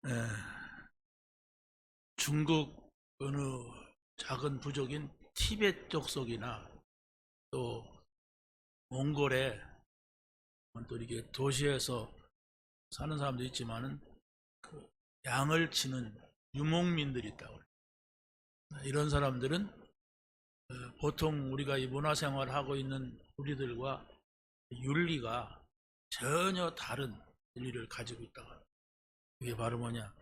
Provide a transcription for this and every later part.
예, 중국 어느 작은 부족인 티베트 족속이나 또 몽골에 또 이렇게 도시에서 사는 사람도 있지만은 그 양을 치는 유목민들이 있다고 그래요. 이런 사람들은 보통 우리가 이 문화생활을 하고 있는 우리들과 윤리가 전혀 다른 윤리를 가지고 있다고 합니다. 이게 바로 뭐냐?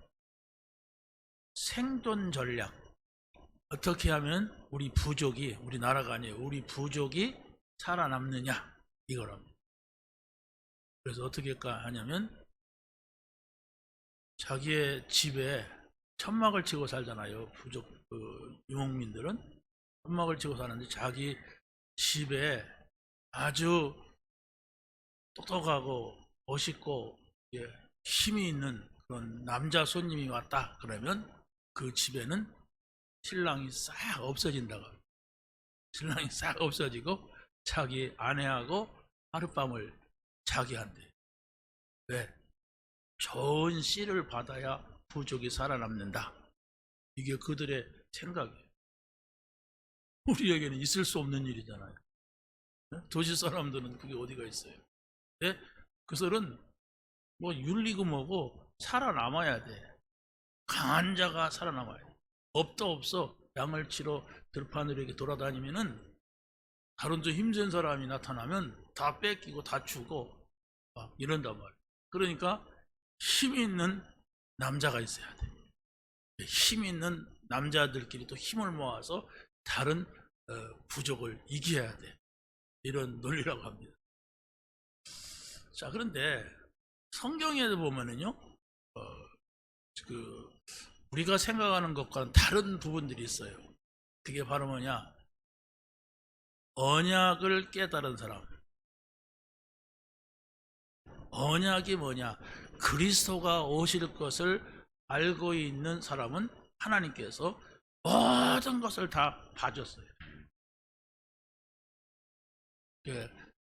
생존 전략. 어떻게 하면 우리 부족이, 우리나라가 아니에요, 우리 부족이 살아남느냐, 이거랍니다. 그래서 어떻게 하냐면 자기의 집에 천막을 치고 살잖아요. 부족 유목민들은 천막을 치고 사는데 자기 집에 아주 똑똑하고 멋있고 힘이 있는 그런 남자 손님이 왔다 그러면 그 집에는 신랑이 싹 없어진다고. 신랑이 싹 없어지고 자기 아내하고 하룻밤을 자기 한대. 왜? 좋은 씨를 받아야 부족이 살아남는다. 이게 그들의 생각이에요. 우리에게는 있을 수 없는 일이잖아요. 도시 사람들은 그게 어디가 있어요. 네? 그들은 뭐 윤리고 뭐고 살아남아야 돼. 강한 자가 살아남아야 돼. 없도 없어 양을 치러 들판으로 이렇게 돌아다니면은 다른 좀 힘센 사람이 나타나면 다 뺏기고 다 주고 막 이런단 말이에요. 그러니까 힘 있는 남자가 있어야 돼. 힘 있는 남자들끼리 또 힘을 모아서 다른 부족을 이겨야 돼. 이런 논리라고 합니다. 자, 그런데 성경에 보면은요, 우리가 생각하는 것과는 다른 부분들이 있어요. 그게 바로 뭐냐? 언약을 깨달은 사람. 언약이 뭐냐? 그리스도가 오실 것을 알고 있는 사람은 하나님께서 모든 것을 다 봐줬어요.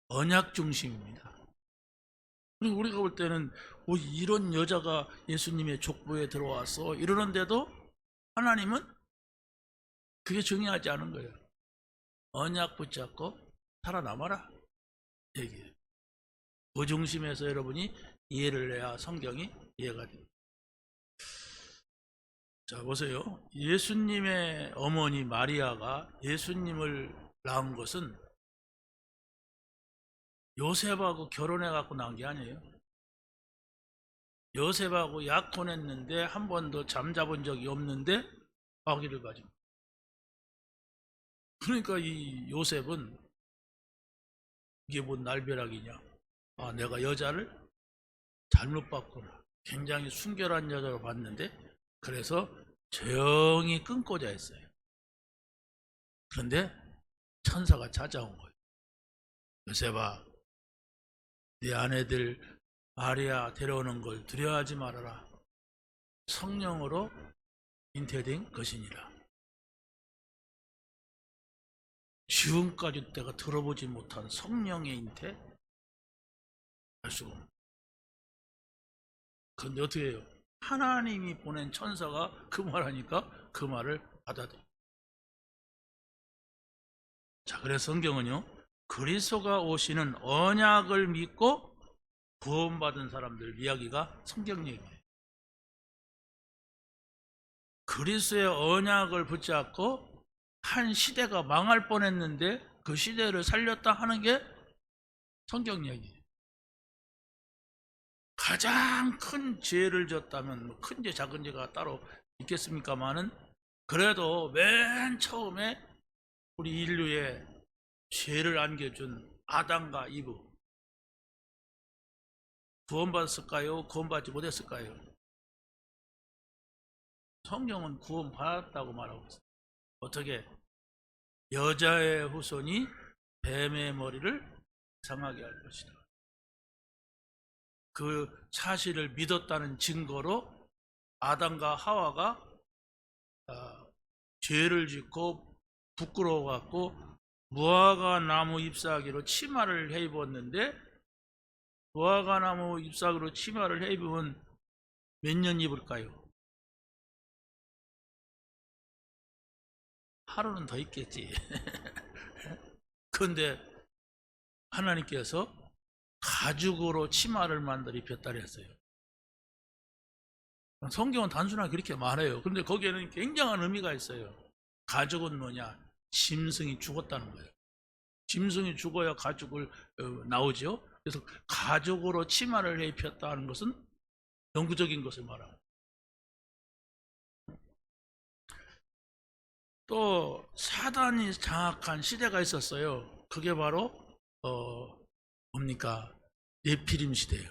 언약 중심입니다. 그리고 우리가 볼 때는 이런 여자가 예수님의 족보에 들어와서 이러는데도 하나님은 그게 중요하지 않은 거예요. 언약 붙잡고 살아남아라 얘기해요. 그 중심에서 여러분이 이해를 해야 성경이 이해가 됩니다. 자, 보세요. 예수님의 어머니 마리아가 예수님을 낳은 것은 요셉하고 결혼해 갖고 낳은 게 아니에요. 요셉하고 약혼했는데 한 번도 잠자본 적이 없는데 아기를 가진. 그러니까 이 요셉은 이게 뭔 날벼락이냐? 아, 내가 여자를 잘못 봤구나. 굉장히 순결한 여자로 봤는데 그래서 조용히 끊고자 했어요. 그런데 천사가 찾아온 거예요. 요셉아, 네 아내들 마리아 데려오는 걸 두려워하지 말아라. 성령으로 잉태된 것이니라. 지금까지 내가 들어보지 못한 성령의 잉태 할 수가 없는. 그런데 어떻게 해요? 하나님이 보낸 천사가 그 말하니까 그 말을 받아들여. 자, 그래서 성경은요, 그리스도가 오시는 언약을 믿고 구원받은 사람들 이야기가 성경 얘기예요. 그리스도의 언약을 붙잡고 한 시대가 망할 뻔했는데 그 시대를 살렸다 하는 게 성경 얘기예요. 가장 큰 죄를 졌다면 큰 죄 작은 죄가 따로 있겠습니까마는 그래도 맨 처음에 우리 인류의 죄를 안겨준 아담과 이브 구원받았을까요? 구원받지 못했을까요? 성경은 구원받았다고 말하고 있어요. 어떻게? 여자의 후손이 뱀의 머리를 상하게 할 것이다. 그 사실을 믿었다는 증거로 아담과 하와가 죄를 짓고 부끄러워갖고 무화과 나무 잎사귀로 치마를 해 입었는데 무화과 나무 잎사귀로 치마를 해 입으면 몇 년 입을까요? 하루는 더 있겠지. 그런데 하나님께서 가죽으로 치마를 만들어 입혔다 그랬어요. 성경은 단순하게 그렇게 말해요. 그런데 거기에는 굉장한 의미가 있어요. 가죽은 뭐냐? 짐승이 죽었다는 거예요. 짐승이 죽어야 가죽을 나오죠. 그래서 가죽으로 치마를 해 입혔다는 것은 영구적인 것을 말합니다. 또 사단이 장악한 시대가 있었어요. 그게 바로 뭡니까? 네피림 시대예요.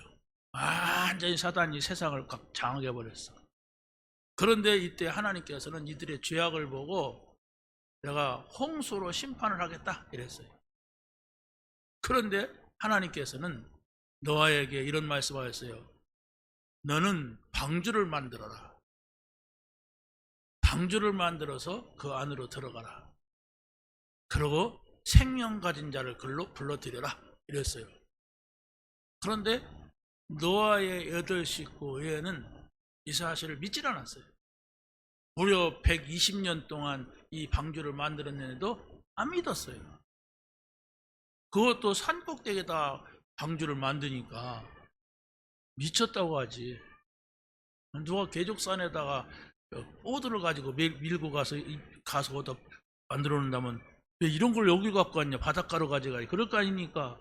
완전히 사단이 세상을 장악해 버렸어. 그런데 이때 하나님께서는 이들의 죄악을 보고 내가 홍수로 심판을 하겠다 이랬어요. 그런데 하나님께서는 노아에게 이런 말씀하셨어요. 너는 방주를 만들어라. 방주를 만들어서 그 안으로 들어가라. 그리고 생명 가진 자를 글로 불러들여라 이랬어요. 그런데 노아의 8식구 외에는 이 사실을 믿질 않았어요. 무려 120년 동안 이 방주를 만들었는데도 안 믿었어요. 그것도 산꼭대기에다 방주를 만드니까 미쳤다고 하지. 누가 계족산에다가 오드를 가지고 밀고 가서 어디다 만들어 놓는다면 왜 이런 걸 여기 갖고 왔냐? 바닷가로 가져가야 그럴 거 아닙니까?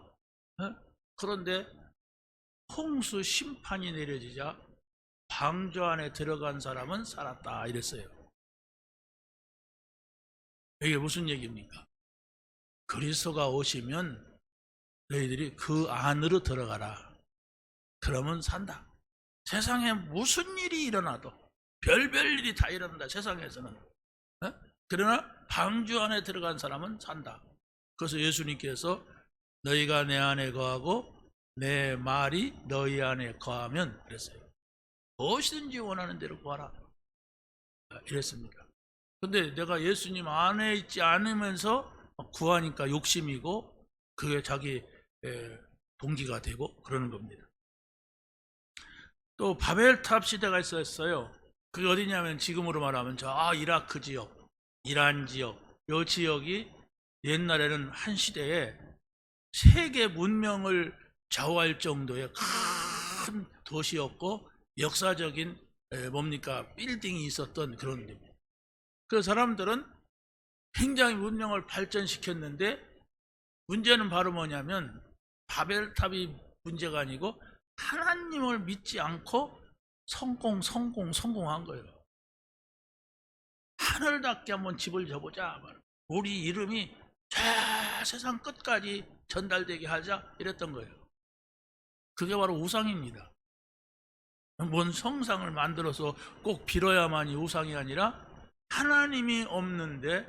그런데 홍수 심판이 내려지자 방주 안에 들어간 사람은 살았다 이랬어요. 이게 무슨 얘기입니까? 그리스도가 오시면 너희들이 그 안으로 들어가라. 그러면 산다. 세상에 무슨 일이 일어나도 별별 일이 다 일어난다. 세상에서는. 그러나 방주 안에 들어간 사람은 산다. 그래서 예수님께서 너희가 내 안에 거하고 내 말이 너희 안에 거하면 그랬어요. 무엇이든지 원하는 대로 구하라. 이랬습니다. 근데 내가 예수님 안에 있지 않으면서 구하니까 욕심이고 그게 자기 동기가 되고 그러는 겁니다. 또 바벨탑 시대가 있었어요. 그게 어디냐면 지금으로 말하면 저 이라크 지역, 이란 지역, 이 지역이 옛날에는 한 시대에 세계 문명을 좌우할 정도의 큰 도시였고 역사적인 빌딩이 있었던 그런 데입니다. 그 사람들은 굉장히 문명을 발전시켰는데 문제는 바로 뭐냐면 바벨탑이 문제가 아니고 하나님을 믿지 않고 성공한 거예요. 하늘답게 한번 집을 져보자. 우리 이름이 저 세상 끝까지 전달되게 하자 이랬던 거예요. 그게 바로 우상입니다. 뭔 성상을 만들어서 꼭 빌어야만이 우상이 아니라 하나님이 없는데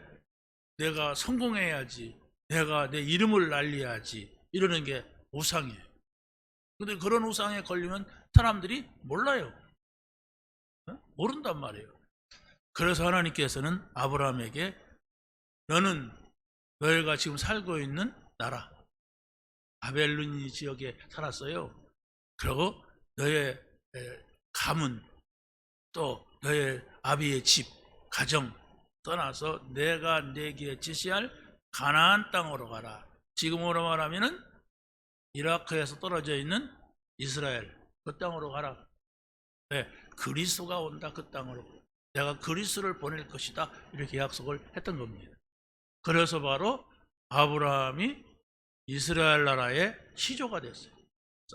내가 성공해야지, 내가 내 이름을 날려야지 이러는 게 우상이에요. 근데 그런 우상에 걸리면 사람들이 몰라요. 모른단 말이에요. 그래서 하나님께서는 아브라함에게 너는 너희가 지금 살고 있는 나라 바벨론 지역에 살았어요. 그리고 너의 가문 또 너의 아비의 집 가정 떠나서 내가 네게 지시할 가나안 땅으로 가라. 지금으로 말하면은 이라크에서 떨어져 있는 이스라엘 그 땅으로 가라. 네, 그리스도가 온다. 그 땅으로 내가 그리스도를 보낼 것이다. 이렇게 약속을 했던 겁니다. 그래서 바로 아브라함이 이스라엘 나라의 시조가 됐어요.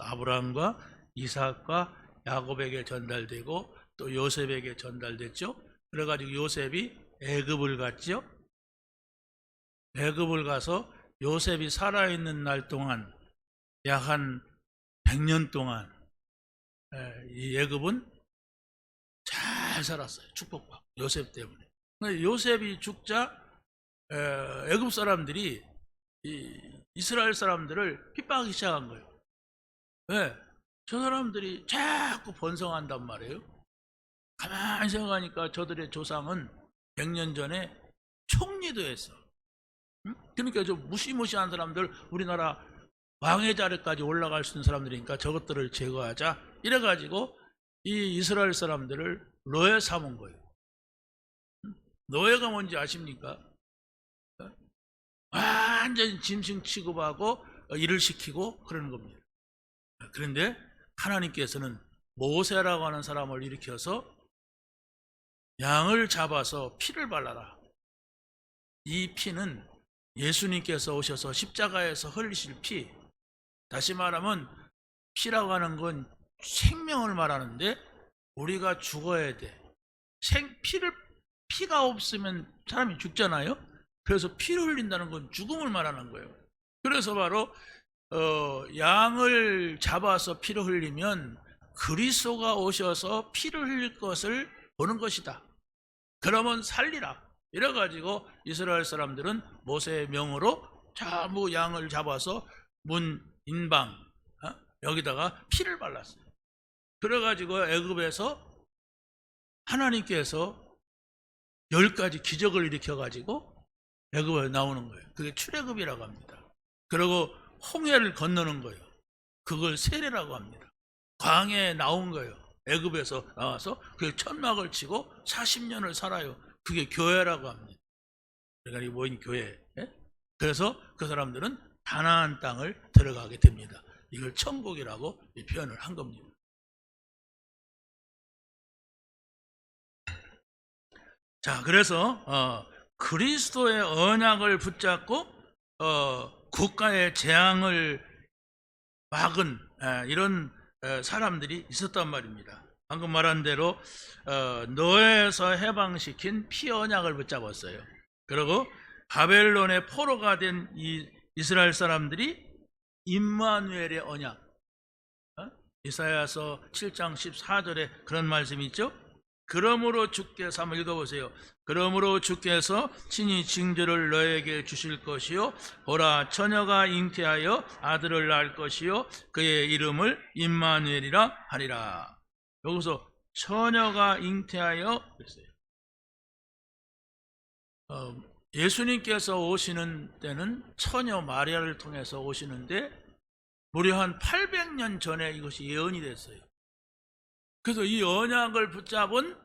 아브라함과 이삭과 야곱에게 전달되고 또 요셉에게 전달됐죠. 그래가지고 요셉이 애굽을 갔죠. 애굽을 가서 요셉이 살아있는 날 동안 약 한 100년 동안 이 애굽은 잘 살았어요. 축복받고 요셉 때문에. 요셉이 죽자 애굽 사람들이 이스라엘 사람들을 핍박하기 시작한 거예요. 왜? 저 사람들이 자꾸 번성한단 말이에요. 가만히 생각하니까 저들의 조상은 100년 전에 총리도 했어. 응? 그러니까 저 무시무시한 사람들, 우리나라 왕의 자리까지 올라갈 수 있는 사람들이니까 저것들을 제거하자. 이래가지고 이 이스라엘 사람들을 노예 삼은 거예요. 노예가 뭔지 아십니까? 완전히 짐승 취급하고 일을 시키고 그러는 겁니다. 그런데 하나님께서는 모세라고 하는 사람을 일으켜서 양을 잡아서 피를 발라라. 이 피는 예수님께서 오셔서 십자가에서 흘리실 피, 다시 말하면 피라고 하는 건 생명을 말하는데 우리가 죽어야 돼. 피가 없으면 사람이 죽잖아요. 그래서 피를 흘린다는 건 죽음을 말하는 거예요. 그래서 바로 양을 잡아서 피를 흘리면 그리스도가 오셔서 피를 흘릴 것을 보는 것이다. 그러면 살리라. 이래가지고 이스라엘 사람들은 모세의 명으로 전부 양을 잡아서 문 인방 여기다가 피를 발랐어요. 그래가지고 애굽에서 하나님께서 10가지 기적을 일으켜가지고 애굽에 나오는 거예요. 그게 출애굽이라고 합니다. 그리고 홍해를 건너는 거예요. 그걸 세례라고 합니다. 광야에 나온 거예요. 애굽에서 나와서 그게 천막을 치고 40년을 살아요. 그게 교회라고 합니다. 그러니까 이 모인 교회. 그래서 그 사람들은 가나안 땅을 들어가게 됩니다. 이걸 천국이라고 표현을 한 겁니다. 자, 그래서 그리스도의 언약을 붙잡고 국가의 재앙을 막은 이런 사람들이 있었단 말입니다. 방금 말한 대로 노예에서 해방시킨 피 언약을 붙잡았어요. 그리고 바벨론의 포로가 된 이 이스라엘 사람들이 임마누엘의 언약, 이사야서 7장 14절에 그런 말씀이 있죠. 그러므로 주께서 한번 읽어보세요. 그러므로 주께서 친히 징조를 너에게 주실 것이요 보라 처녀가 잉태하여 아들을 낳을 것이요 그의 이름을 임마누엘이라 하리라. 여기서 처녀가 잉태하여 그랬어요. 예수님께서 오시는 때는 처녀 마리아를 통해서 오시는데 무려 한 800년 전에 이것이 예언이 됐어요. 그래서 이 언약을 붙잡은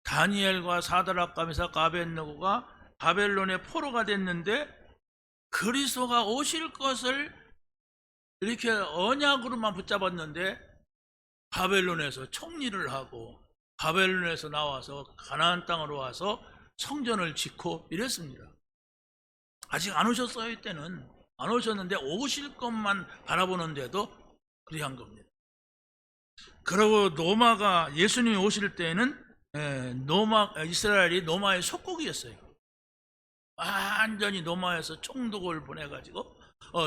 다니엘과 사드락과 메삭 아벳느고가 바벨론의 포로가 됐는데 그리스도가 오실 것을 이렇게 언약으로만 붙잡았는데 바벨론에서 총리를 하고 바벨론에서 나와서 가나안 땅으로 와서 성전을 짓고 이랬습니다. 아직 안 오셨어요. 이때는 안 오셨는데 오실 것만 바라보는데도 그렇게 한 겁니다. 그리고 노마가 예수님이 오실 때는 이스라엘이 노마의 속국이었어요. 완전히 노마에서 총독을 보내가지고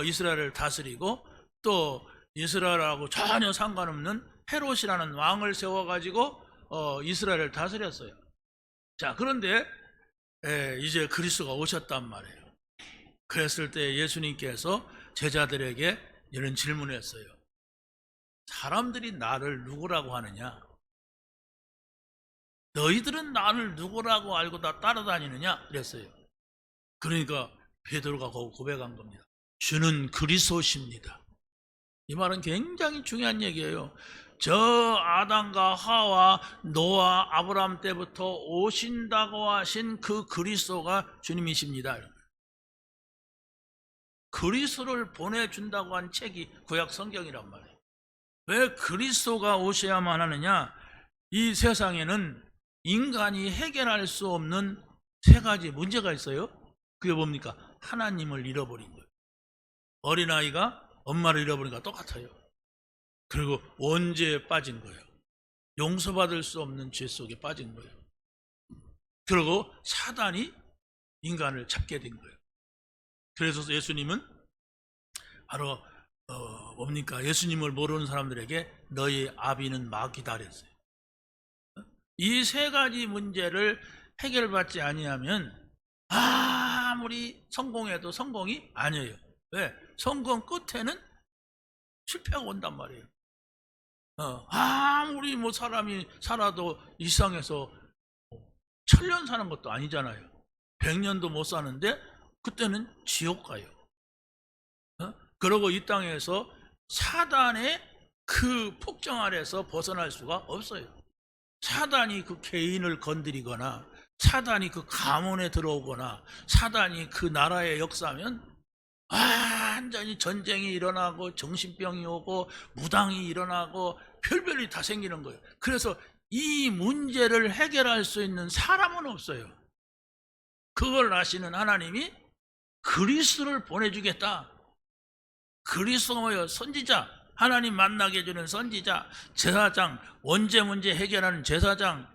이스라엘을 다스리고 또 이스라엘하고 전혀 상관없는 헤롯이라는 왕을 세워가지고 이스라엘을 다스렸어요. 자, 그런데 이제 그리스도가 오셨단 말이에요. 그랬을 때 예수님께서 제자들에게 이런 질문을 했어요. 사람들이 나를 누구라고 하느냐? 너희들은 나를 누구라고 알고 다 따라다니느냐? 그랬어요. 그러니까 베드로가 고백한 겁니다. 주는 그리스도십니다. 이 말은 굉장히 중요한 얘기예요. 저 아담과 하와 노아 아브라함 때부터 오신다고 하신 그 그리스도가 주님이십니다. 그리스도를 보내준다고 한 책이 구약 성경이란 말이에요. 왜 그리스도가 오셔야만 하느냐? 이 세상에는 인간이 해결할 수 없는 3가지 문제가 있어요. 그게 뭡니까? 하나님을 잃어버린 거예요. 어린아이가 엄마를 잃어버리니까 똑같아요. 그리고 원죄에 빠진 거예요. 용서받을 수 없는 죄 속에 빠진 거예요. 그리고 사단이 인간을 잡게 된 거예요. 그래서 예수님은 바로 뭡니까? 예수님을 모르는 사람들에게 너희 아비는 마귀다 그랬어요. 이 3가지 문제를 해결받지 아니하면 아무리 성공해도 성공이 아니에요. 왜? 성공 끝에는 실패가 온단 말이에요. 아무리 사람이 살아도 이 세상에서 1000년 사는 것도 아니잖아요. 100년도 못 사는데 그때는 지옥 가요. 그리고 이 땅에서 사단의 그 폭정 아래서 벗어날 수가 없어요. 사단이 그 개인을 건드리거나 사단이 그 가문에 들어오거나 사단이 그 나라에 역사하면 완전히 전쟁이 일어나고 정신병이 오고 무당이 일어나고 별별이 다 생기는 거예요. 그래서 이 문제를 해결할 수 있는 사람은 없어요. 그걸 아시는 하나님이 그리스도를 보내주겠다. 그리스도가 뭐예요? 선지자, 하나님 만나게 해주는 선지자, 제사장, 원죄 문제 해결하는 제사장,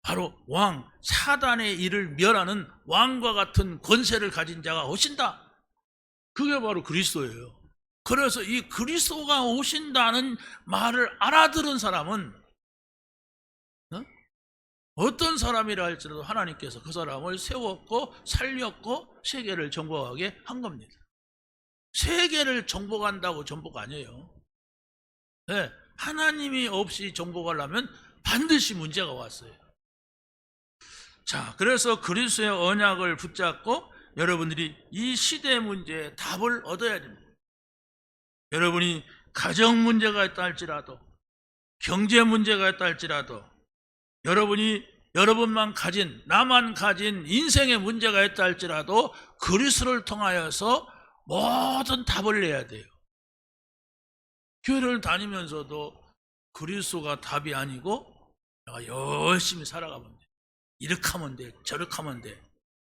바로 왕, 사단의 일을 멸하는 왕과 같은 권세를 가진 자가 오신다. 그게 바로 그리스도예요. 그래서 이 그리스도가 오신다는 말을 알아들은 사람은 어떤 사람이라 할지라도 하나님께서 그 사람을 세웠고 살렸고 세계를 정복하게 한 겁니다. 세계를 정복한다고 정복 아니에요. 네, 하나님이 없이 정복하려면 반드시 문제가 왔어요. 자, 그래서 그리스도의 언약을 붙잡고 여러분들이 이 시대 문제에 답을 얻어야 됩니다. 여러분이 가정 문제가 있다 할지라도, 경제 문제가 있다 할지라도, 여러분이 여러분만 가진, 나만 가진 인생의 문제가 있다 할지라도 그리스도를 통하여서 모든 답을 내야 돼요. 교회를 다니면서도 그리스도가 답이 아니고 내가 열심히 살아가면 돼. 이렇게 하면 돼. 저렇게 하면 돼.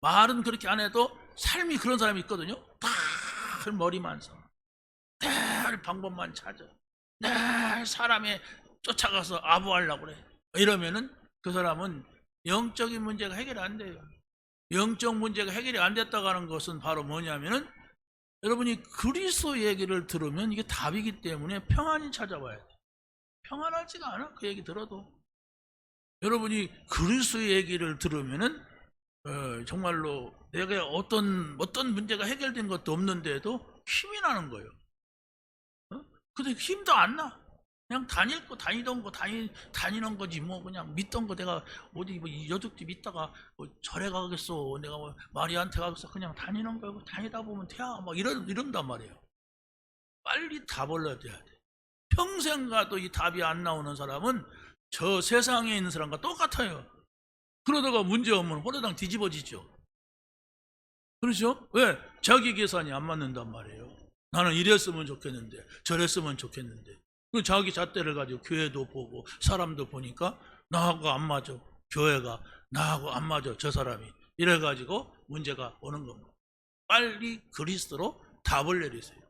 말은 그렇게 안 해도 삶이 그런 사람이 있거든요. 늘 머리만 써. 늘 방법만 찾아. 늘 사람에 쫓아가서 아부하려고 그래. 이러면은 그 사람은 영적인 문제가 해결이 안 돼요. 영적 문제가 해결이 안 됐다고 하는 것은 바로 뭐냐면은 여러분이 그리스도 얘기를 들으면 이게 답이기 때문에 평안히 찾아봐야 돼요. 평안하지가 않아. 그 얘기 들어도. 여러분이 그리스도 얘기를 들으면은 정말로 내가 어떤 문제가 해결된 것도 없는데도 힘이 나는 거예요. 근데 힘도 안 나. 그냥 다니던 거 다니는 거지 뭐. 그냥 믿던 거 내가 어디 뭐 여죽집 있다가 뭐 절에 가겠어, 내가 뭐 마리아한테 가겠어, 그냥 다니는 거고 다니다 보면 돼야 막 이런단 말이에요. 빨리 답을 얻어야 돼. 평생 가도 이 답이 안 나오는 사람은 저 세상에 있는 사람과 똑같아요. 그러다가 문제 오면 호로당 뒤집어지죠. 그렇죠? 왜? 자기 계산이 안 맞는단 말이에요. 나는 이랬으면 좋겠는데 저랬으면 좋겠는데, 자기 잣대를 가지고 교회도 보고 사람도 보니까 나하고 안 맞아. 교회가 나하고 안 맞아. 저 사람이. 이래가지고 문제가 오는 겁니다. 빨리 그리스도로 답을 내리세요.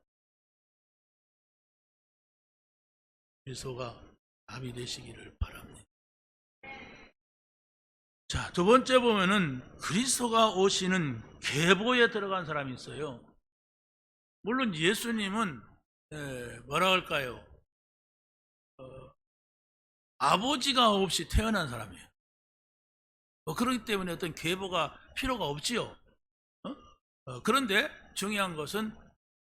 그리스도가 답이 되시기를 바랍니다. 자, 두 번째 보면은 그리스도가 오시는 계보에 들어간 사람이 있어요. 물론 예수님은 뭐라 할까요? 아버지가 없이 태어난 사람이에요. 그렇기 때문에 어떤 계보가 필요가 없지요. 그런데 중요한 것은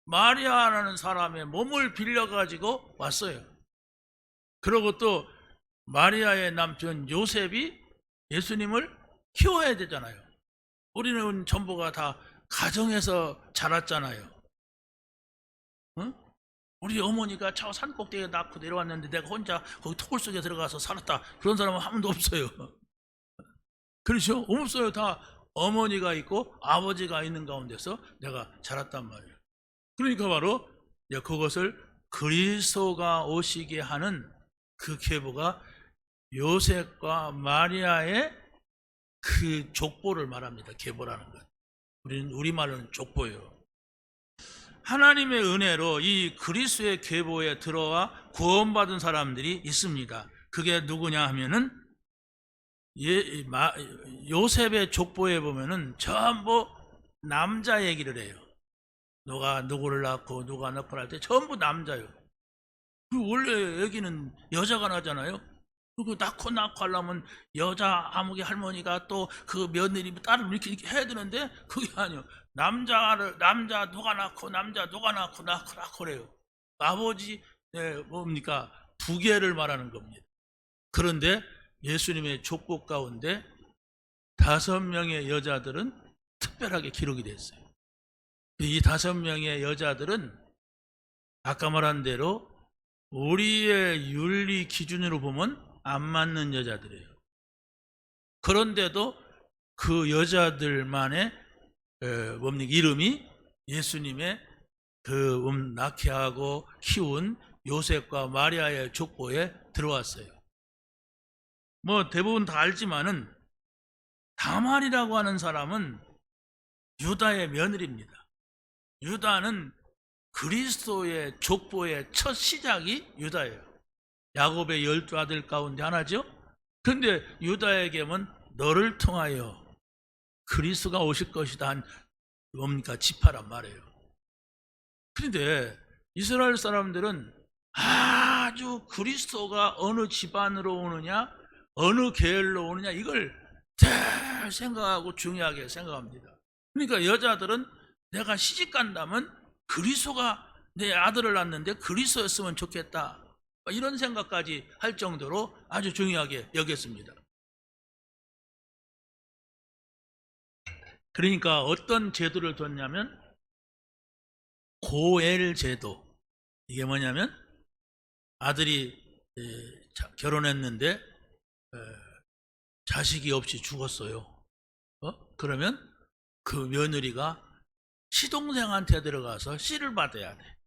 마리아라는 사람의 몸을 빌려가지고 왔어요. 그리고 또 마리아의 남편 요셉이 예수님을 키워야 되잖아요. 우리는 전부가 다 가정에서 자랐잖아요. 응? 우리 어머니가 저 산꼭대기에 낳고 내려왔는데 내가 혼자 거기 토굴 속에 들어가서 살았다, 그런 사람은 한 명도 없어요. 그렇죠? 없어요. 다 어머니가 있고 아버지가 있는 가운데서 내가 자랐단 말이에요. 그러니까 바로 그것을 그리스도가 오시게 하는 그 계보가 요셉과 마리아의 그 족보를 말합니다. 계보라는 것. 우리는 우리말로는 족보예요. 하나님의 은혜로 이 그리스도의 계보에 들어와 구원받은 사람들이 있습니다. 그게 누구냐 하면은 요셉의 족보에 보면은 전부 남자 얘기를 해요. 누가 누구를 낳고 누가 낳고 할 때 전부 남자예요. 그리고 원래 얘기는 여자가 나잖아요. 그리고 낳고 하려면 여자 아무개 할머니가 또 그 며느리 딸을 이렇게 해야 되는데 그게 아니에요. 남자 누가 낳고 남자 누가 낳고 그래요. 아버지 뭡니까? 부계를 말하는 겁니다. 그런데 예수님의 족보 가운데 5명의 여자들은 특별하게 기록이 됐어요. 이 5명의 여자들은 아까 말한 대로 우리의 윤리 기준으로 보면 안 맞는 여자들이에요. 그런데도 그 여자들만의 이름이 예수님의 그 낳게 하고 키운 요셉과 마리아의 족보에 들어왔어요. 뭐 대부분 다 알지만은 다말이라고 하는 사람은 유다의 며느리입니다. 유다는 그리스도의 족보의 첫 시작이 유다예요. 야곱의 12아들 가운데 하나죠. 그런데 유다에게는 너를 통하여 그리스도가 오실 것이다 한 지파란 말이에요. 그런데 이스라엘 사람들은 아주 그리스도가 어느 집안으로 오느냐, 어느 계열로 오느냐 이걸 잘 생각하고 중요하게 생각합니다. 그러니까 여자들은 내가 시집 간다면 그리스도가 내 아들을 낳는데 그리스도였으면 좋겠다, 이런 생각까지 할 정도로 아주 중요하게 여겼습니다. 그러니까 어떤 제도를 뒀냐면 고엘 제도. 이게 뭐냐면 아들이 결혼했는데 자식이 없이 죽었어요. 그러면 그 며느리가 시동생한테 들어가서 씨를 받아야 돼.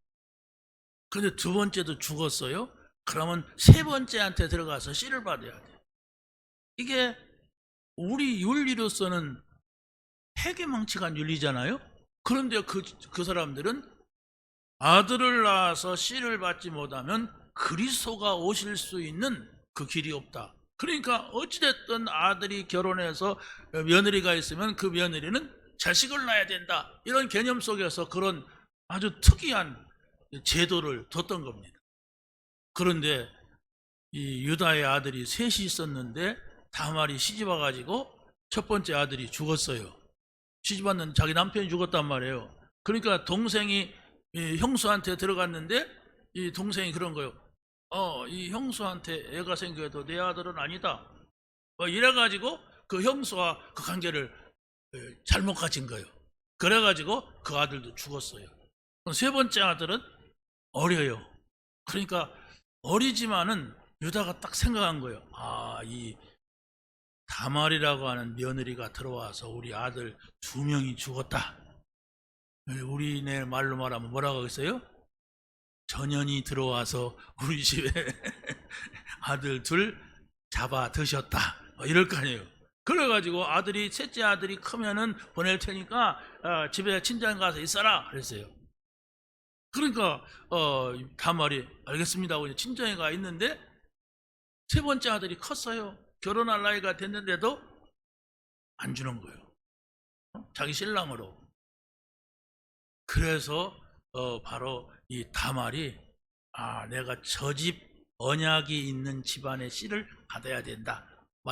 그런데 두 번째도 죽었어요. 그러면 세 번째한테 들어가서 씨를 받아야 돼. 이게 우리 윤리로서는 해괴망측한 윤리잖아요. 그런데 그 사람들은 아들을 낳아서 씨를 받지 못하면 그리스도가 오실 수 있는 그 길이 없다. 그러니까 어찌됐든 아들이 결혼해서 며느리가 있으면 그 며느리는 자식을 낳아야 된다, 이런 개념 속에서 그런 아주 특이한 제도를 뒀던 겁니다. 그런데 이 유다의 아들이 셋이 있었는데 다말이 시집와가지고 첫 번째 아들이 죽었어요. 시집왔는데 자기 남편이 죽었단 말이에요. 그러니까 동생이 형수한테 들어갔는데 이 동생이 그런 거예요. 이 형수한테 애가 생겨도 내 아들은 아니다, 이래가지고 그 형수와 그 관계를 잘못 가진 거예요. 그래가지고 그 아들도 죽었어요. 세 번째 아들은 어려요. 그러니까 어리지만은 유다가 딱 생각한 거예요. 이 다말이라고 하는 며느리가 들어와서 우리 아들 2명이 죽었다. 우리네 말로 말하면 뭐라고 하겠어요? 전연이 들어와서 우리 집에 아들 2 잡아 드셨다, 이럴 거 아니에요. 그래가지고 셋째 아들이 크면은 보낼 테니까 집에 친정 가서 있어라 그랬어요. 그러니까 다말이 알겠습니다 하고 친정에 가 있는데 세 번째 아들이 컸어요. 결혼할 나이가 됐는데도 안 주는 거예요. 자기 신랑으로. 그래서 바로 이 다말이 내가 저 집 언약이 있는 집안의 씨를 받아야 된다,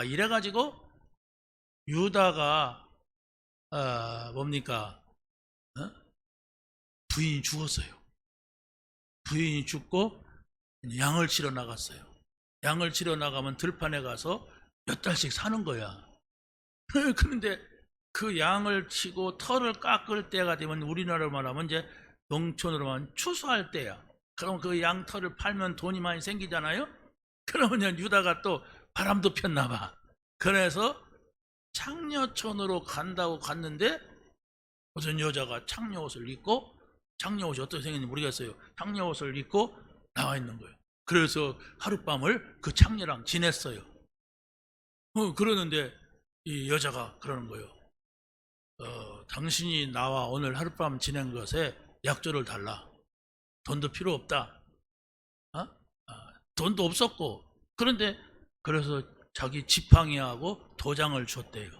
이래가지고 유다가 부인이 죽었어요. 부인이 죽고 양을 치러 나갔어요. 양을 치러 나가면 들판에 가서 몇 달씩 사는 거야. 그런데 그 양을 치고 털을 깎을 때가 되면 우리나라로 말하면 이제 농촌으로 말하면 추수할 때야. 그럼 그 양털을 팔면 돈이 많이 생기잖아요. 그러면 유다가 또 바람도 폈나 봐. 그래서 창녀촌으로 간다고 갔는데 무슨 여자가 창녀옷을 입고, 창녀옷이 어떻게 생겼는지 모르겠어요. 창녀옷을 입고 나와 있는 거예요. 그래서 하룻밤을 그 창녀랑 지냈어요. 그러는데 이 여자가 그러는 거예요. 당신이 나와 오늘 하룻밤 지낸 것에 약조를 달라. 돈도 필요 없다. 돈도 없었고. 그런데 그래서 자기 지팡이하고 도장을 줬대요.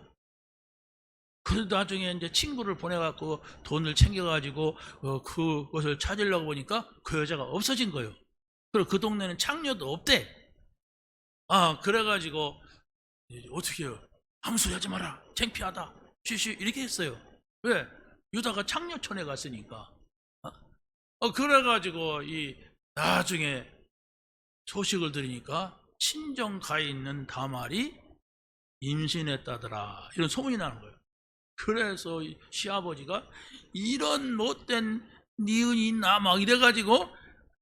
그래도 나중에 이제 친구를 보내갖고 돈을 챙겨가지고 그것을 찾으려고 보니까 그 여자가 없어진 거예요. 그리고 그 동네는 창녀도 없대. 그래가지고 어떻게 해요? 아무 소리 하지 마라, 창피하다, 쉬쉬, 이렇게 했어요. 왜? 유다가 창녀촌에 갔으니까. 그래가지고 나중에 소식을 들으니까 친정 가 있는 다말이 임신했다더라, 이런 소문이 나는 거예요. 그래서 시아버지가 이런 못된 니은이 있나 막 이래가지고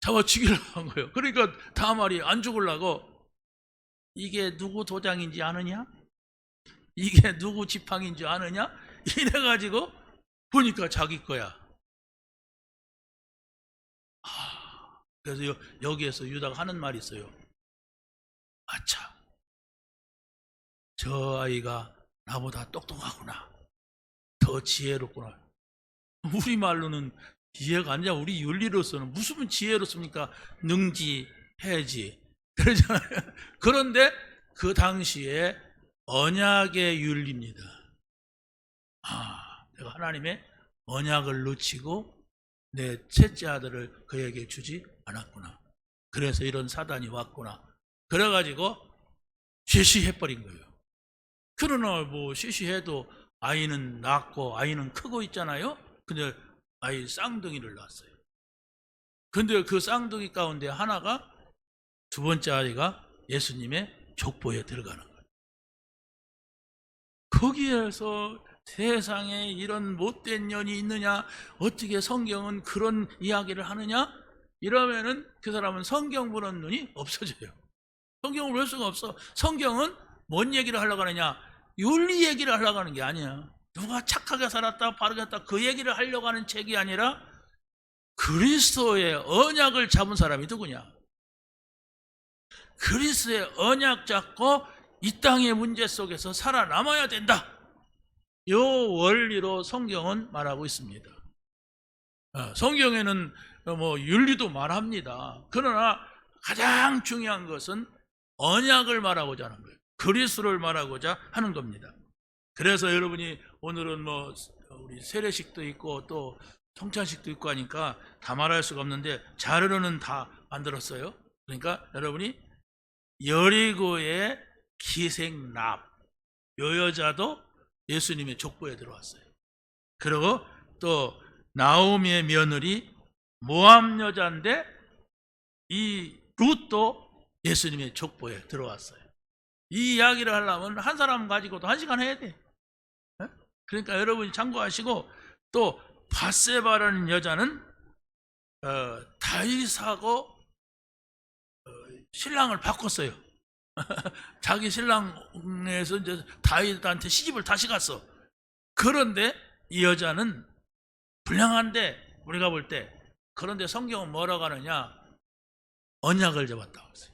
잡아 죽이려고 한 거예요. 그러니까 다말이 안 죽으려고 이게 누구 도장인지 아느냐? 이게 누구 지팡인지 아느냐? 이래가지고 보니까 자기 거야. 그래서 여기에서 유다가 하는 말이 있어요. 아차, 저 아이가 나보다 똑똑하구나. 더 지혜롭구나. 우리말로는 이해가 안 돼. 우리 윤리로서는 무슨 지혜롭습니까? 능지, 해지. 그러잖아요. 그런데 그 당시에 언약의 윤리입니다. 내가 하나님의 언약을 놓치고 내 셋째 아들을 그에게 주지 않았구나. 그래서 이런 사단이 왔구나. 그래가지고 쇠시해버린 거예요. 그러나 뭐 쇠시해도 아이는 낳고 아이는 크고 있잖아요. 근데 아이 쌍둥이를 낳았어요. 근데 그 쌍둥이 가운데 하나가 두 번째 아이가 예수님의 족보에 들어가는 거예요. 거기에서 세상에 이런 못된 년이 있느냐? 어떻게 성경은 그런 이야기를 하느냐? 이러면은 그 사람은 성경 보는 눈이 없어져요. 성경을 볼 수가 없어. 성경은 뭔 얘기를 하려고 하느냐? 윤리 얘기를 하려고 하는 게 아니야. 누가 착하게 살았다 바르게 했다 그 얘기를 하려고 하는 책이 아니라 그리스도의 언약을 잡은 사람이 누구냐? 그리스도의 언약 잡고 이 땅의 문제 속에서 살아남아야 된다. 이 원리로 성경은 말하고 있습니다. 성경에는 뭐 윤리도 말합니다. 그러나 가장 중요한 것은 언약을 말하고자 하는 거예요. 그리스도를 말하고자 하는 겁니다. 그래서 여러분이 오늘은 뭐 우리 세례식도 있고 또 성찬식도 있고 하니까 다 말할 수가 없는데 자료로는 다 만들었어요. 그러니까 여러분이 여리고의 기생납, 요 여자도 예수님의 족보에 들어왔어요. 그리고 또 나오미의 며느리 모압 여자인데 이 룻도 예수님의 족보에 들어왔어요. 이 이야기를 하려면 한 사람 가지고도 1시간 해야 돼. 그러니까 여러분이 참고하시고, 또 밧세바라는 여자는 다윗하고 신랑을 바꿨어요. 자기 신랑에서 이제 다윗한테 시집을 다시 갔어. 그런데 이 여자는 불량한데 우리가 볼 때, 그런데 성경은 뭐라고 하느냐? 언약을 잡았다고 했어요.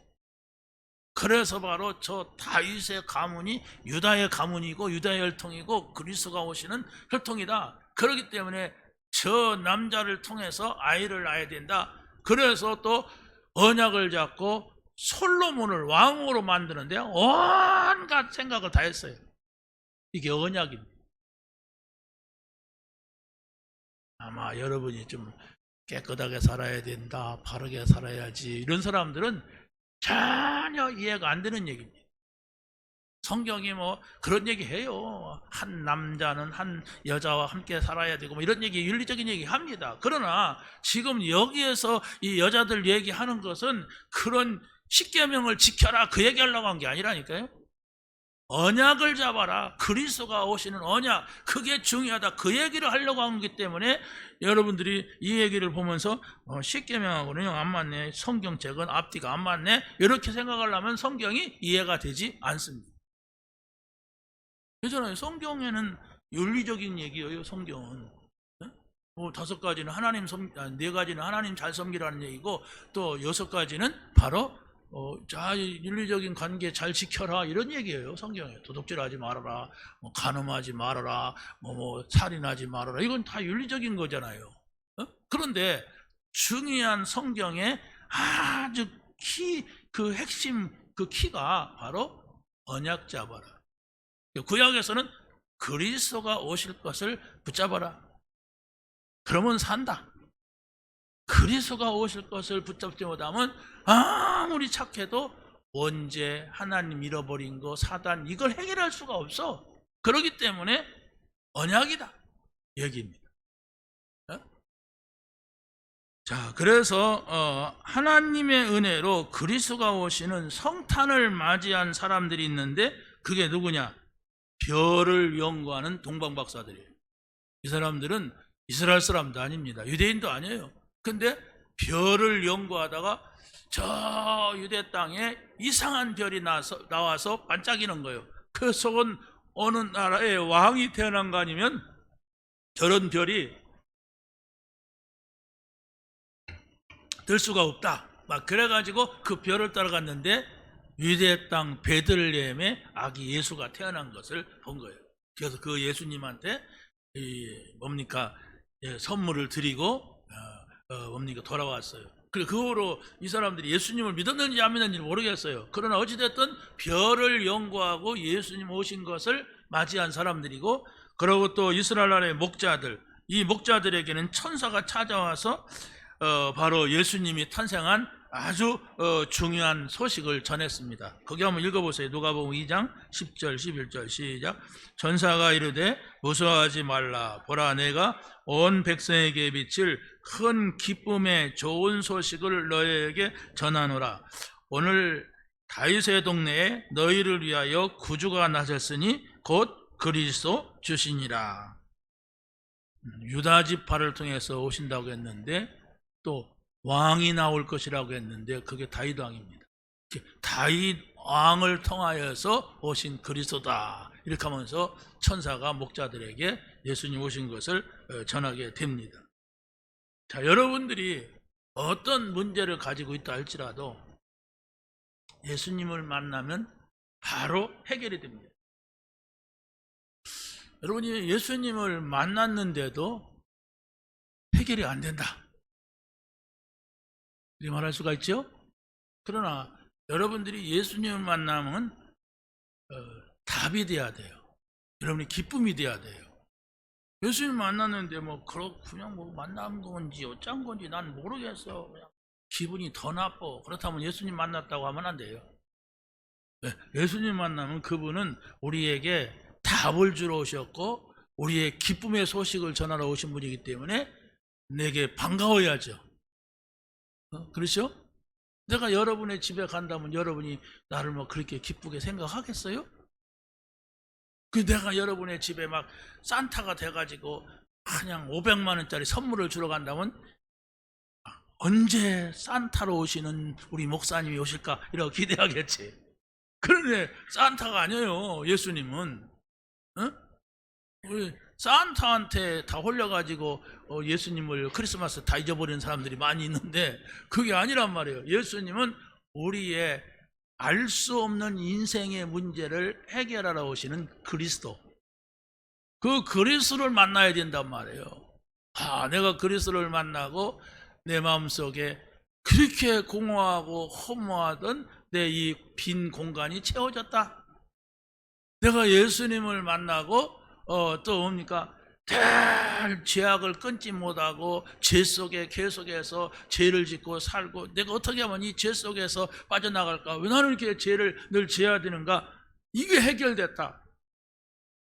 그래서 바로 저 다윗의 가문이 유다의 가문이고 유다의 혈통이고 그리스도가 오시는 혈통이다. 그렇기 때문에 저 남자를 통해서 아이를 낳아야 된다. 그래서 또 언약을 잡고 솔로몬을 왕으로 만드는데 온갖 생각을 다 했어요. 이게 언약입니다. 아마 여러분이 좀 깨끗하게 살아야 된다, 바르게 살아야지, 이런 사람들은 전혀 이해가 안 되는 얘기입니다. 성경이 뭐 그런 얘기 해요. 한 남자는 한 여자와 함께 살아야 되고 뭐 이런 얘기, 윤리적인 얘기 합니다. 그러나 지금 여기에서 이 여자들 얘기하는 것은 그런 십계명을 지켜라 그 얘기하려고 한 게 아니라니까요. 언약을 잡아라, 그리스도가 오시는 언약, 그게 중요하다, 그 얘기를 하려고 한 거기 때문에 여러분들이 이 얘기를 보면서 십계명하고는 안 맞네, 성경책은 앞뒤가 안 맞네, 이렇게 생각하려면 성경이 이해가 되지 않습니다. 그렇잖아요. 성경에는 윤리적인 얘기예요. 성경은 5가지는 하나님 네 가지는 하나님 잘 섬기라는 얘기고, 또 6가지는 바로 윤리적인 관계 잘 지켜라, 이런 얘기예요. 성경에 도둑질하지 말아라, 간음하지 말아라, 살인하지 말아라, 이건 다 윤리적인 거잖아요. 그런데 중요한 성경의 아주 그 핵심 그 키가 바로 언약 잡아라. 구약에서는 그리스도가 오실 것을 붙잡아라. 그러면 산다. 그리스도가 오실 것을 붙잡지 못하면 아무리 착해도 원죄, 하나님 잃어버린 거, 사단, 이걸 해결할 수가 없어. 그렇기 때문에 언약이다 얘기입니다. 자, 그래서 하나님의 은혜로 그리스도가 오시는 성탄을 맞이한 사람들이 있는데, 그게 누구냐? 별을 연구하는 동방박사들이에요. 이 사람들은 이스라엘 사람도 아닙니다. 유대인도 아니에요. 근데 별을 연구하다가 저 유대 땅에 이상한 별이 나와서 반짝이는 거예요. 그 속은 어느 나라의 왕이 태어난 거 아니면 저런 별이 들 수가 없다. 막 그래가지고 그 별을 따라갔는데 유대 땅 베들레헴에 아기 예수가 태어난 것을 본 거예요. 그래서 그 예수님한테 선물을 드리고 돌아왔어요. 그리고 그 후로 이 사람들이 예수님을 믿었는지 안 믿었는지 모르겠어요. 그러나 어찌됐든 별을 연구하고 예수님 오신 것을 맞이한 사람들이고, 그리고 또 이스라엘 나라의 목자들, 이 목자들에게는 천사가 찾아와서 바로 예수님이 탄생한 아주 중요한 소식을 전했습니다. 거기 한번 읽어보세요. 누가복음 2장 10절 11절 시작. 전사가 이르되 무서워하지 말라. 보라, 내가 온 백성에게 비칠 큰 기쁨의 좋은 소식을 너희에게 전하노라. 오늘 다윗의 동네에 너희를 위하여 구주가 나셨으니 곧 그리스도 주시니라. 유다 지파를 통해서 오신다고 했는데 또 왕이 나올 것이라고 했는데 그게 다윗 왕입니다. 다윗 왕을 통하여서 오신 그리스도다. 이렇게 하면서 천사가 목자들에게 예수님 오신 것을 전하게 됩니다. 자, 여러분들이 어떤 문제를 가지고 있다 할지라도 예수님을 만나면 바로 해결이 됩니다. 여러분이 예수님을 만났는데도 해결이 안 된다, 이렇게 말할 수가 있죠. 그러나 여러분들이 예수님을 만나면 답이 돼야 돼요. 여러분이 기쁨이 돼야 돼요. 예수님 만났는데 그냥 만난 건지 어쩐 건지 난 모르겠어, 그냥 기분이 더 나빠. 그렇다면 예수님 만났다고 하면 안 돼요. 예수님 만나면 그분은 우리에게 답을 주러 오셨고 우리의 기쁨의 소식을 전하러 오신 분이기 때문에 내게 반가워야죠. 그렇죠? 내가 여러분의 집에 간다면 여러분이 나를 그렇게 기쁘게 생각하겠어요? 내가 여러분의 집에 산타가 돼가지고 그냥 500만 원짜리 선물을 주러 간다면 언제 산타로 오시는 우리 목사님이 오실까 이러고 기대하겠지. 그런데 산타가 아니에요, 예수님은. 우리 산타한테 다 홀려가지고 예수님을 크리스마스 다 잊어버리는 사람들이 많이 있는데 그게 아니란 말이에요. 예수님은 우리의 알 수 없는 인생의 문제를 해결하러 오시는 그리스도. 그 그리스도를 만나야 된단 말이에요. 내가 그리스도를 만나고 내 마음속에 그렇게 공허하고 허무하던 내 이 빈 공간이 채워졌다. 내가 예수님을 만나고 또 뭡니까? 늘 죄악을 끊지 못하고 죄 속에 계속해서 죄를 짓고 살고 내가 어떻게 하면 이 죄 속에서 빠져나갈까? 왜 나는 이렇게 죄를 늘 지어야 되는가? 이게 해결됐다.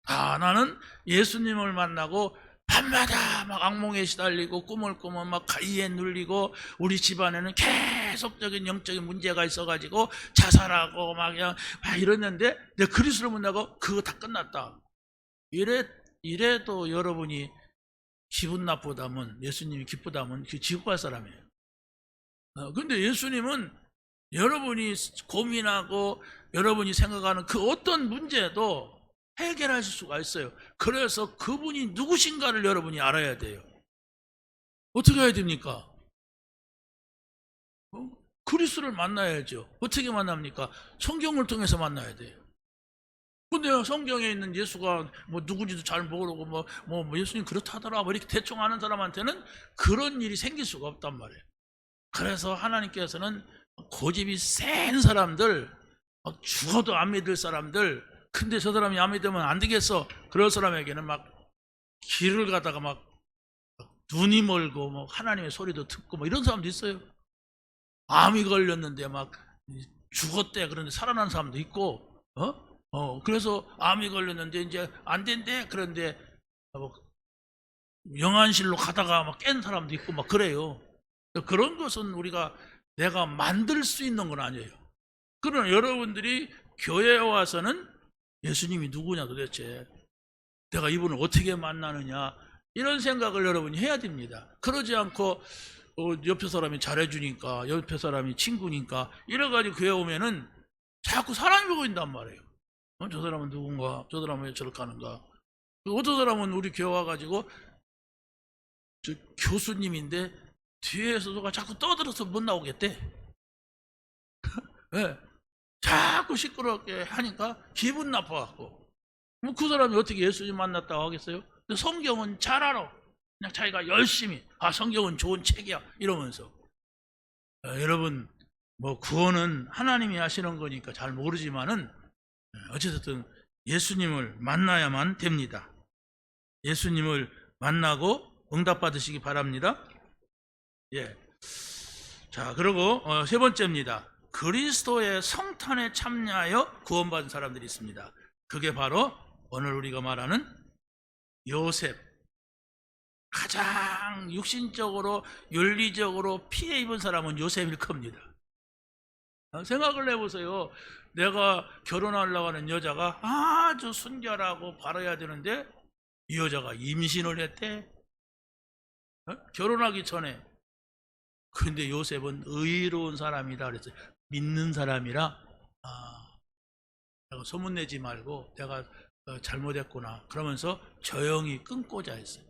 나는 예수님을 만나고 밤마다 악몽에 시달리고 꿈을 꾸면 가위에 눌리고 우리 집안에는 계속적인 영적인 문제가 있어가지고 자살하고 이랬는데 내가 그리스도를 만나고 그거 다 끝났다. 이래도 여러분이 기분 나쁘다면, 예수님이 기쁘다면 그 지옥 갈 사람이에요. 근데 예수님은 여러분이 고민하고 여러분이 생각하는 그 어떤 문제도 해결하실 수가 있어요. 그래서 그분이 누구신가를 여러분이 알아야 돼요. 어떻게 해야 됩니까? 그리스도를 만나야죠. 어떻게 만납니까? 성경을 통해서 만나야 돼요. 근데 성경에 있는 예수가 누구지도 잘 모르고 예수님 그렇다더라 이렇게 대충 아는 사람한테는 그런 일이 생길 수가 없단 말이에요. 그래서 하나님께서는 고집이 센 사람들, 죽어도 안 믿을 사람들, 근데 저 사람이 안 믿으면 안 되겠어, 그런 사람에게는 길을 가다가 눈이 멀고 하나님의 소리도 듣고 이런 사람도 있어요. 암이 걸렸는데 죽었대, 그런데 살아난 사람도 있고, 그래서 암이 걸렸는데 이제 안 된대, 그런데 영안실로 가다가 깬 사람도 있고 그래요. 그런 것은 내가 만들 수 있는 건 아니에요. 그러나 여러분들이 교회에 와서는 예수님이 누구냐 도대체, 내가 이분을 어떻게 만나느냐, 이런 생각을 여러분이 해야 됩니다. 그러지 않고 옆에 사람이 잘해주니까, 옆에 사람이 친구니까 이래가지고 교회 오면은 자꾸 사람이 보인단 말이에요. 저 사람은 누군가, 저 사람은 왜 저렇게 하는가. 어떤 사람은 우리 교회 와가지고 저 교수님인데 뒤에서 누가 자꾸 떠들어서 못 나오겠대. 네. 자꾸 시끄럽게 하니까 기분 나빠갖고. 그 사람이 어떻게 예수님 만났다고 하겠어요? 근데 성경은 잘 알아. 그냥 자기가 열심히, 성경은 좋은 책이야 이러면서. 여러분, 뭐 구원은 하나님이 하시는 거니까 잘 모르지만은 어쨌든 예수님을 만나야만 됩니다. 예수님을 만나고 응답 받으시기 바랍니다. 예. 자, 그리고 세 번째입니다. 그리스도의 성탄에 참여하여 구원받은 사람들이 있습니다. 그게 바로 오늘 우리가 말하는 요셉. 가장 육신적으로 윤리적으로 피해 입은 사람은 요셉일 겁니다. 생각을 해보세요. 내가 결혼하려고 하는 여자가 아주 순결하고 바라야 되는데 이 여자가 임신을 했대. 결혼하기 전에. 근데 요셉은 의로운 사람이다 그랬어요. 믿는 사람이라 내가 소문내지 말고 내가 잘못했구나 그러면서 조용히 끊고자 했어요.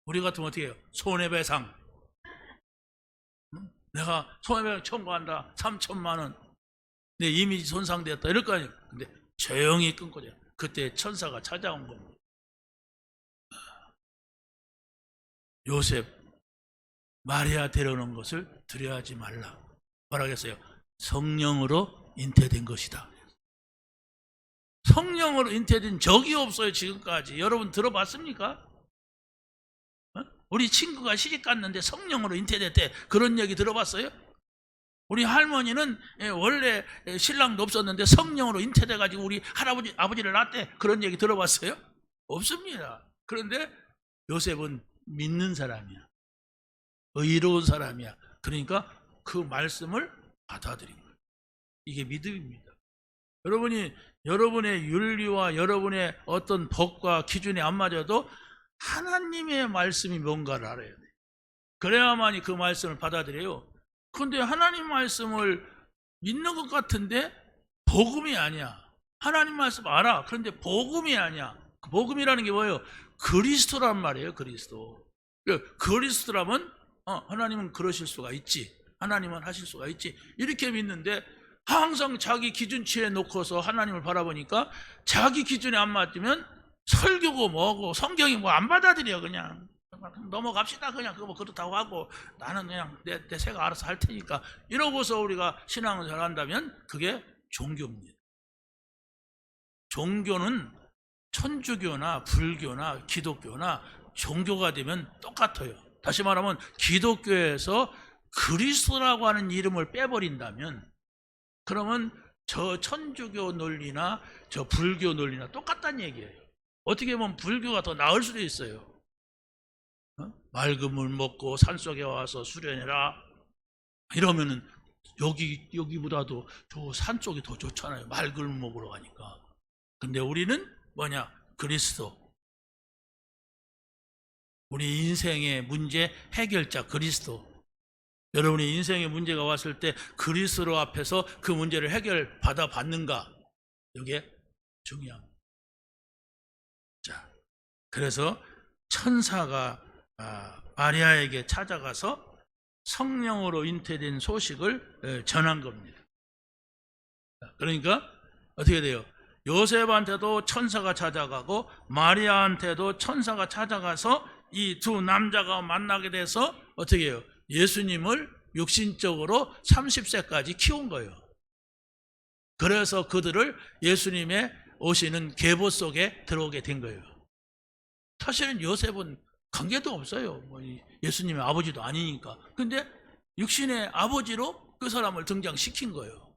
우리 같으면 어떻게 해요? 손해배상. 내가 손해배상 청구한다. 3천만 원. 내 이미지 손상되었다. 이럴 거 아니에요. 근데 조용히 끊고자. 그때 천사가 찾아온 겁니다. 요셉, 마리아 데려오는 것을 두려워하지 말라. 뭐라겠어요? 성령으로 잉태된 것이다. 성령으로 잉태된 적이 없어요. 지금까지. 여러분 들어봤습니까? 우리 친구가 시집 갔는데 성령으로 잉태됐대. 그런 얘기 들어봤어요? 우리 할머니는 원래 신랑도 없었는데 성령으로 잉태돼가지고 우리 할아버지, 아버지를 낳았대. 그런 얘기 들어봤어요? 없습니다. 그런데 요셉은 믿는 사람이야. 의로운 사람이야. 그러니까 그 말씀을 받아들인 거예요. 이게 믿음입니다. 여러분이 여러분의 윤리와 여러분의 어떤 법과 기준이 안 맞아도 하나님의 말씀이 뭔가를 알아야 돼요. 그래야만이 그 말씀을 받아들여요. 그런데 하나님 말씀을 믿는 것 같은데 복음이 아니야. 하나님 말씀 알아. 그런데 복음이 아니야. 복음이라는 게 뭐예요? 그리스도란 말이에요. 그리스도. 그리스도라면 하나님은 그러실 수가 있지. 하나님은 하실 수가 있지. 이렇게 믿는데 항상 자기 기준치에 놓고서 하나님을 바라보니까 자기 기준에 안 맞으면 설교고 뭐고 성경이 뭐 안 받아들여. 그냥 넘어갑시다. 그냥 그거 뭐 그렇다고 하고 나는 그냥 내 새가 알아서 할 테니까 이러고서 우리가 신앙을 잘한다면 그게 종교입니다. 종교는 천주교나 불교나 기독교나 종교가 되면 똑같아요. 다시 말하면 기독교에서 그리스도라고 하는 이름을 빼버린다면 그러면 저 천주교 논리나 저 불교 논리나 똑같다는 얘기예요. 어떻게 보면 불교가 더 나을 수도 있어요. 맑은 물 먹고 산속에 와서 수련해라 이러면은 여기보다도 저 산쪽이 더 좋잖아요. 맑은 물 먹으러 가니까. 근데 우리는 뭐냐? 그리스도. 우리 인생의 문제 해결자 그리스도. 여러분의 인생의 문제가 왔을 때 그리스도 앞에서 그 문제를 해결받아 받는가? 이게 중요합니다. 자, 그래서 천사가 마리아에게 찾아가서 성령으로 잉태된 소식을 전한 겁니다. 그러니까 어떻게 돼요? 요셉한테도 천사가 찾아가고 마리아한테도 천사가 찾아가서 이 두 남자가 만나게 돼서 어떻게 해요? 예수님을 육신적으로 30세까지 키운 거예요. 그래서 그들을 예수님의 오시는 계보 속에 들어오게 된 거예요. 사실은 요셉은 관계도 없어요. 예수님의 아버지도 아니니까. 근데 육신의 아버지로 그 사람을 등장시킨 거예요.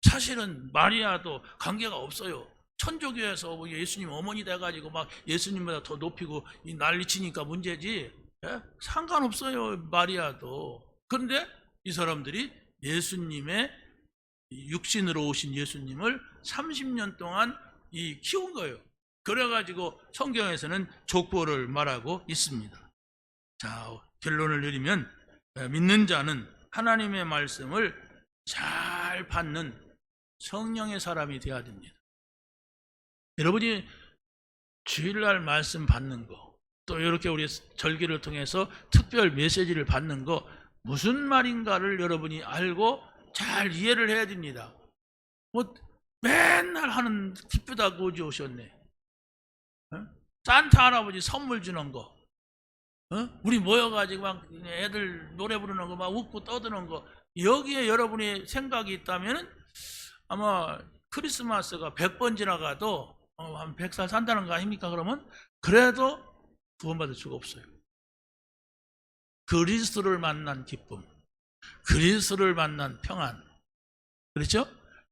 사실은 마리아도 관계가 없어요. 천주교에서 예수님 어머니 돼가지고 막 예수님보다 더 높이고 난리치니까 문제지. 예? 상관없어요. 마리아도. 그런데 이 사람들이 예수님의 육신으로 오신 예수님을 30년 동안 키운 거예요. 그래가지고 성경에서는 족보를 말하고 있습니다. 자, 결론을 내리면 믿는 자는 하나님의 말씀을 잘 받는 성령의 사람이 되어야 됩니다. 여러분이 주일날 말씀 받는 거, 또 이렇게 우리 절기를 통해서 특별 메시지를 받는 거 무슨 말인가를 여러분이 알고 잘 이해를 해야 됩니다. 뭐 맨날 하는 기쁘다 고지 오셨네. 산타 할아버지 선물 주는 거, 우리 모여가지고 막 애들 노래 부르는 거 막 웃고 떠드는 거, 여기에 여러분이 생각이 있다면 아마 크리스마스가 100번 지나가도 한 100살 산다는 거 아닙니까? 그러면 그래도 구원받을 수가 없어요. 그리스도를 만난 기쁨, 그리스도를 만난 평안, 그렇죠?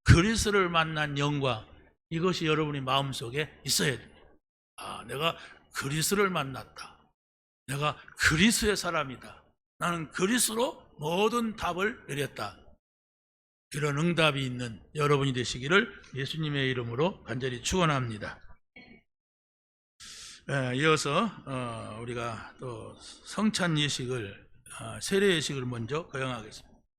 그리스도를 만난 영광, 이것이 여러분의 마음속에 있어야 됩니다. 아, 내가 그리스도를 만났다. 내가 그리스도의 사람이다. 나는 그리스도로 모든 답을 내렸다. 이런 응답이 있는 여러분이 되시기를 예수님의 이름으로 간절히 축원합니다. 이어서 우리가 또 성찬 예식을 세례 예식을 먼저 거행하겠습니다.